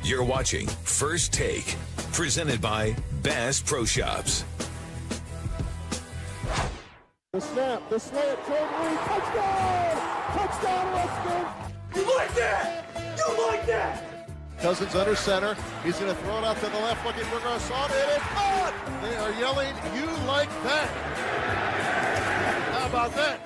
You're watching First Take, presented by Bass Pro Shops. The snap, the slant, Jordan Reed, touchdown! Touchdown, Redskins! You like that? You like that? Cousins under center. He's going to throw it out to the left, looking for Garcon. It is caught! They are yelling, "You like that?" How about that?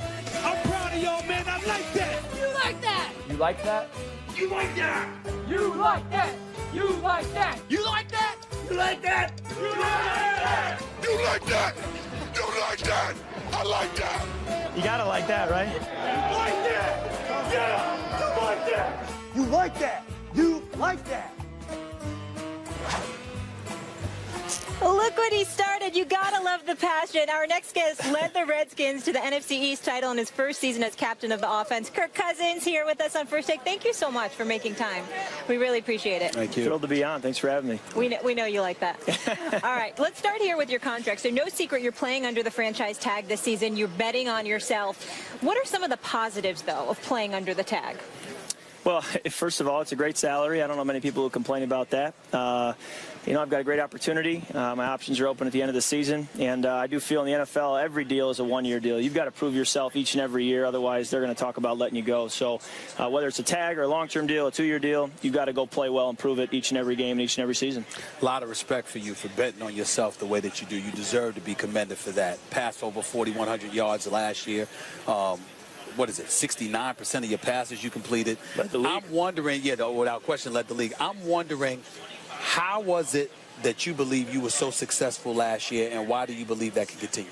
I'm proud of y'all, man. I like that. You like that? You like that? You like that? You like that? You like that? You like that? You like that? You like that? You like that? You like that? I like that. You gotta like that, right? You like that? Yeah, you like that? You like that? You like that? Look what he started. You gotta love the passion. Our next guest led the Redskins to the NFC East title in his first season as captain of the offense. Kirk Cousins here with us on First Take. Thank you so much for making time. We really appreciate it. Thank you. Thrilled to be on. Thanks for having me. We know you like that. All right, let's start here with your contract. So no secret you're playing under the franchise tag this season. You're betting on yourself. What are some of the positives, though, of playing under the tag? Well, first of all, it's a great salary. I don't know many people who complain about that. You know, I've got a great opportunity. My options are open at the end of the season. And I do feel in the NFL, every deal is a one-year deal. You've got to prove yourself each and every year. Otherwise, they're going to talk about letting you go. So whether it's a tag or a long-term deal, a two-year deal, you've got to go play well and prove it each and every game and each and every season. A lot of respect for you for betting on yourself the way that you do. You deserve to be commended for that. Passed over 4,100 yards last year. What is it, 69% of your passes you completed? I'm wondering, without question, led the league. I'm wondering, how was it that you believe you were so successful last year, and why do you believe that can continue?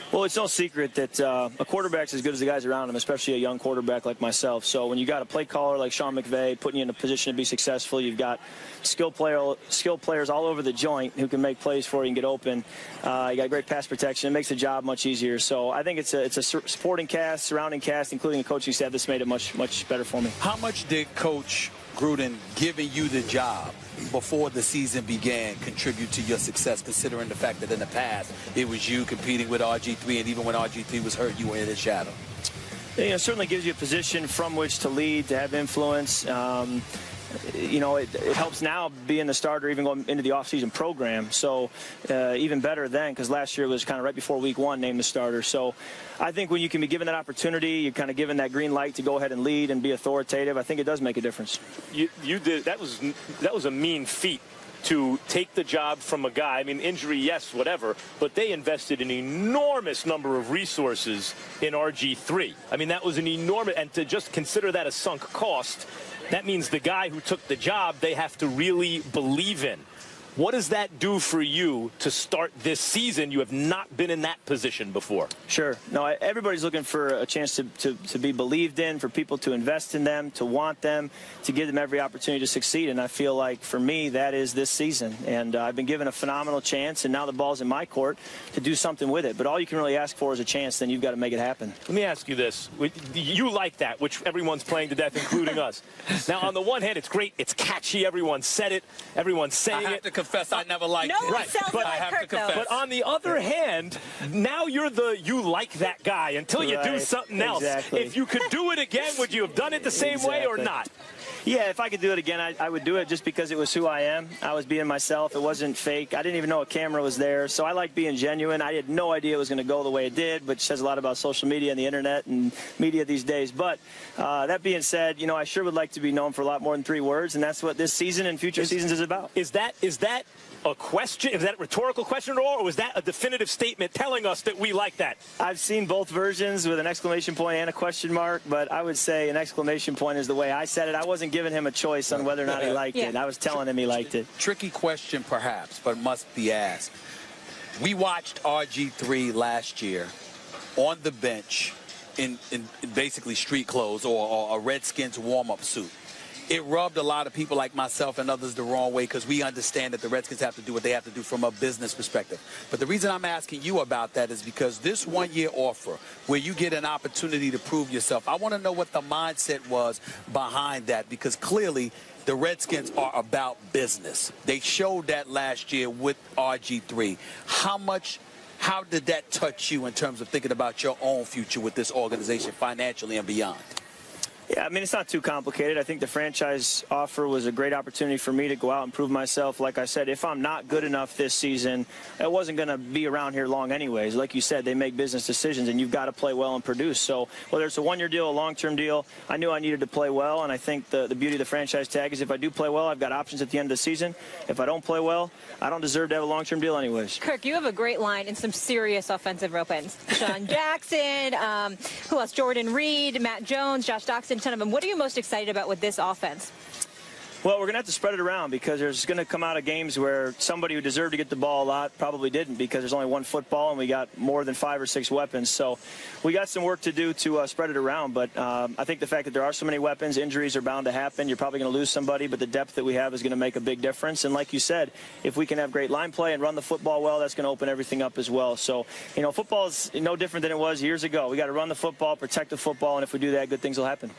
Well, it's no secret that a quarterback's as good as the guys around him, especially a young quarterback like myself. So when you got a play caller like Sean McVay putting you in a position to be successful, you've got skilled players all over the joint who can make plays for you and get open. You got great pass protection. It makes the job much easier. So I think it's a supporting cast, surrounding cast, including a coaching staff that's made it much better for me. How much did Coach Gruden giving you the job before the season began contribute to your success, considering the fact that in the past it was you competing with RG3, and even when RG3 was hurt, you were in his shadow? You know, it certainly gives you a position from which to lead, to have influence. You know, it helps now being the starter, even going into the offseason program. So even better then, because last year was kind of right before week one, named the starter. So I think when you can be given that opportunity, you're kind of given that green light to go ahead and lead and be authoritative. I think it does make a difference. You did. That was a mean feat to take the job from a guy. I mean, injury, yes, whatever, but they invested an enormous number of resources in RG3. I mean, that was an enormous, and to just consider that a sunk cost, that means the guy who took the job, they have to really believe in. What does that do for you to start this season? You have not been in that position before. Sure. No, everybody's looking for a chance to be believed in, for people to invest in them, to want them, to give them every opportunity to succeed. And I feel like, for me, that is this season. And I've been given a phenomenal chance, and now the ball's in my court to do something with it. But all you can really ask for is a chance, then you've got to make it happen. Let me ask you this. You like that, which everyone's playing to death, including us. Now, on the one hand, it's great. It's catchy. Everyone said it. Everyone's saying it. Confess, I never liked No it. one sounds but like I have Kirk, to confess. But on the other hand, now you're the you like that guy until you do something else. Exactly. If you could do it again, would you have done it the same way or not? Yeah, if I could do it again, I would do it just because it was who I am. I was being myself. It wasn't fake. I didn't even know a camera was there. So I like being genuine. I had no idea it was going to go the way it did, which says a lot about social media and the internet and media these days. But that being said, you know, I sure would like to be known for a lot more than 3 words, and that's what this season and future seasons is about. Is that a question? Is that a rhetorical question, or was that a definitive statement telling us that we like that? I've seen both versions with an exclamation point and a question mark, but I would say an exclamation point is the way I said it. I wasn't giving him a choice on whether or not he liked it. I was telling him he liked it. Tricky question, perhaps, but must be asked. We watched RG3 last year on the bench in basically street clothes or a Redskins warm-up suit. It rubbed a lot of people like myself and others the wrong way, because we understand that the Redskins have to do what they have to do from a business perspective. But the reason I'm asking you about that is because this one-year offer where you get an opportunity to prove yourself, I want to know what the mindset was behind that, because clearly the Redskins are about business. They showed that last year with RG3. How did that touch you in terms of thinking about your own future with this organization financially and beyond? Yeah, I mean, it's not too complicated. I think the franchise offer was a great opportunity for me to go out and prove myself. Like I said, if I'm not good enough this season, I wasn't going to be around here long anyways. Like you said, they make business decisions, and you've got to play well and produce. So whether it's a one-year deal, a long-term deal, I knew I needed to play well, and I think the beauty of the franchise tag is if I do play well, I've got options at the end of the season. If I don't play well, I don't deserve to have a long-term deal anyways. Kirk, you have a great line and some serious offensive weapons. Sean Jackson, who else? Jordan Reed, Matt Jones, Josh Doxson, a ton of them. What are you most excited about with this offense? Well, we're going to have to spread it around because there's going to come out of games where somebody who deserved to get the ball a lot probably didn't because there's only one football and we got more than 5 or 6 weapons. So we got some work to do to spread it around. But I think the fact that there are so many weapons, injuries are bound to happen. You're probably going to lose somebody, but the depth that we have is going to make a big difference. And like you said, if we can have great line play and run the football well, that's going to open everything up as well. So, you know, football is no different than it was years ago. We got to run the football, protect the football, and if we do that, good things will happen.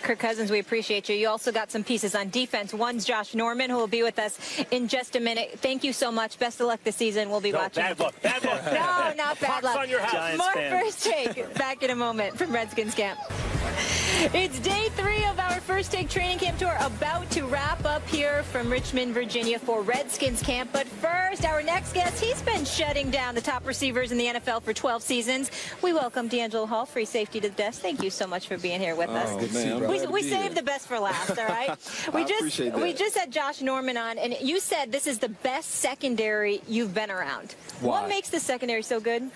Kirk Cousins, we appreciate you. You also got some pieces on defense. One's Josh Norman, who will be with us in just a minute. Thank you so much. Best of luck this season. We'll be watching. Bad luck. Bad luck. No, not bad luck. On your house. Giants More fan. First Take. Back in a moment from Redskins camp. It's day 3 of our First Take training camp tour, about to wrap up here from Richmond, Virginia for Redskins camp. But first, our next guest, he's been shutting down the top receivers in the NFL for 12 seasons. We welcome D'Angelo Hall, free safety to the desk. Thank you so much for being here with us. We saved the best for last, all right? We just had Josh Norman on, and you said this is the best secondary you've been around. Why? What makes the secondary so good?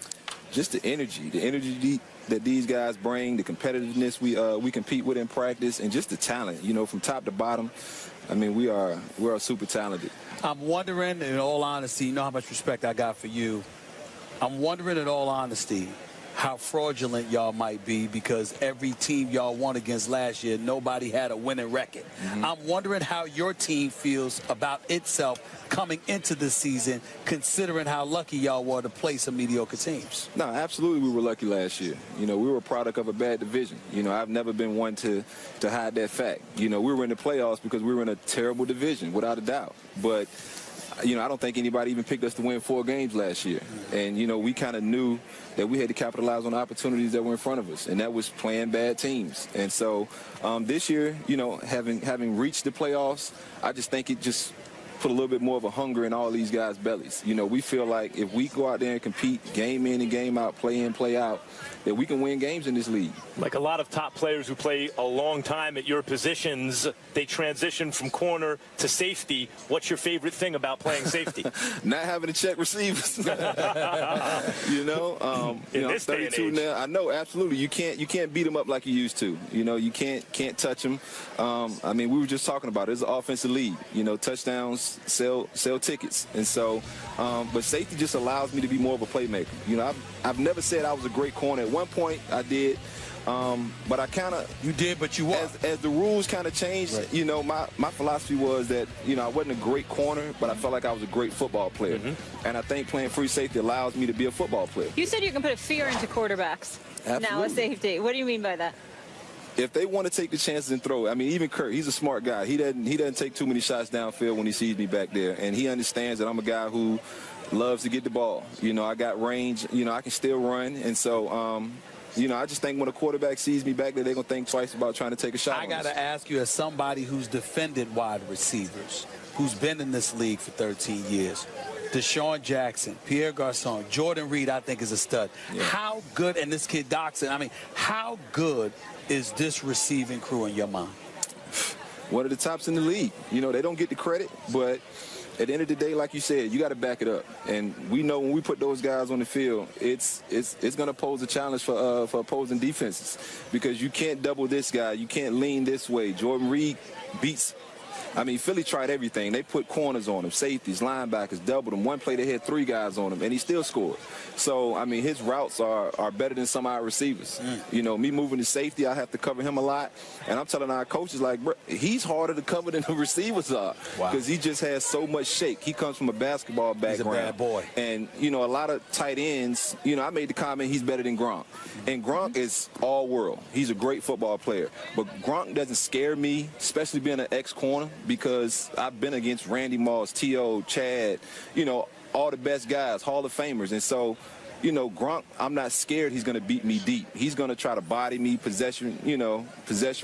Just the energy that these guys bring, the competitiveness we compete with in practice, and just the talent, you know, from top to bottom. I mean, we are super talented. I'm wondering, in all honesty, you know how much respect I got for you. I'm wondering, in all honesty, how fraudulent y'all might be because every team y'all won against last year, nobody had a winning record. I'm wondering how your team feels about itself coming into this season, considering how lucky y'all were to play some mediocre teams. No, absolutely we were lucky last year. You know, we were a product of a bad division. You know, I've never been one to hide that fact. You know, we were in the playoffs because we were in a terrible division, without a doubt. But you know, I don't think anybody even picked us to win 4 games last year. And, you know, we kind of knew that we had to capitalize on the opportunities that were in front of us, and that was playing bad teams. And so this year, you know, having reached the playoffs, I just think it just put a little bit more of a hunger in all these guys' bellies. You know, we feel like if we go out there and compete game in and game out, play in, play out, that we can win games in this league. Like a lot of top players who play a long time at your positions, they transition from corner to safety. What's your favorite thing about playing safety? Not having to check receivers. You know, in I'm this day 32 and age. now. I know, absolutely. You can't beat them up like you used to. You know, you can't touch them. I mean, we were just talking about it. It's an offensive league. You know, touchdowns sell tickets, and so. But safety just allows me to be more of a playmaker. You know, I've never said I was a great corner. At one point, I did. But I kind of... You did, but you were. As the rules kind of changed, right. You know, my philosophy was that, you know, I wasn't a great corner, but I felt like I was a great football player. And I think playing free safety allows me to be a football player. You said you can put a fear into quarterbacks. Absolutely. Now a safety. What do you mean by that? If they want to take the chances and throw, I mean, even Kirk, he's a smart guy. He doesn't take too many shots downfield when he sees me back there. And he understands that I'm a guy who loves to get the ball. You know, I got range. You know, I can still run. And so... you know, I just think when a quarterback sees me back there, they're going to think twice about trying to take a shot. I got to ask you, as somebody who's defended wide receivers, who's been in this league for 13 years, Deshaun Jackson, Pierre Garçon, Jordan Reed, I think is a stud. Yeah. How good, and this kid Doxson, I mean, how good is this receiving crew in your mind? One of the tops in the league. You know, they don't get the credit, but at the end of the day, like you said, you got to back it up. And we know when we put those guys on the field, it's going to pose a challenge for opposing defenses because you can't double this guy. You can't lean this way. Jordan Reed beats. I mean, Philly tried everything. They put corners on him, safeties, linebackers, doubled him. One play they had 3 guys on him, and he still scored. So, I mean, his routes are better than some of our receivers. You know, me moving to safety, I have to cover him a lot. And I'm telling our coaches, like, bro, he's harder to cover than the receivers are because he just has so much shake. He comes from a basketball background. He's a bad boy. And, you know, a lot of tight ends, you know, I made the comment he's better than Gronk. And Gronk is all world. He's a great football player. But Gronk doesn't scare me, especially being an ex-corner, because I've been against Randy Moss, T.O., Chad, you know, all the best guys, Hall of Famers. And so you know, Gronk, I'm not scared he's going to beat me deep. He's going to try to body me, possession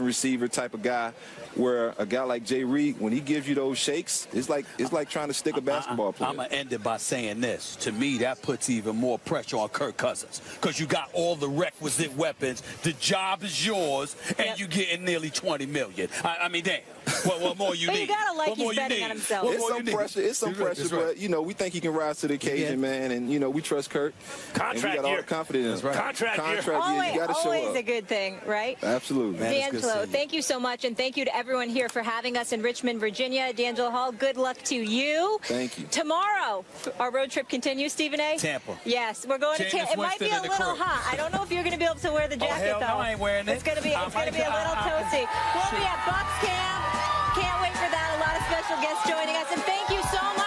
receiver type of guy, where a guy like Jay Reed, when he gives you those shakes, it's like trying to stick a basketball player. I'm going to end it by saying this. To me, that puts even more pressure on Kirk Cousins because you got all the requisite weapons. The job is yours, and you're getting nearly $20 million. I mean, damn. What more you but need? you got to like he's betting on himself. It's some pressure, but, you know, we think he can rise to the occasion, man, and, you know, we trust Kirk. Contract and we got all the confidence. Right. Contract year. Always a good thing, right? Absolutely. D'Angelo, thank you so much, and thank you to everyone here for having us in Richmond, Virginia. D'Angelo Hall, good luck to you. Thank you. Tomorrow, our road trip continues, Stephen A. Tampa. Yes, we're going to Tampa. It might be a little hot. I don't know if you're going to be able to wear the jacket, though. No, I ain't wearing it. It's going to be a little toasty. We'll be at Bucks Camp. Can't wait for that. A lot of special guests joining us, and thank you so much.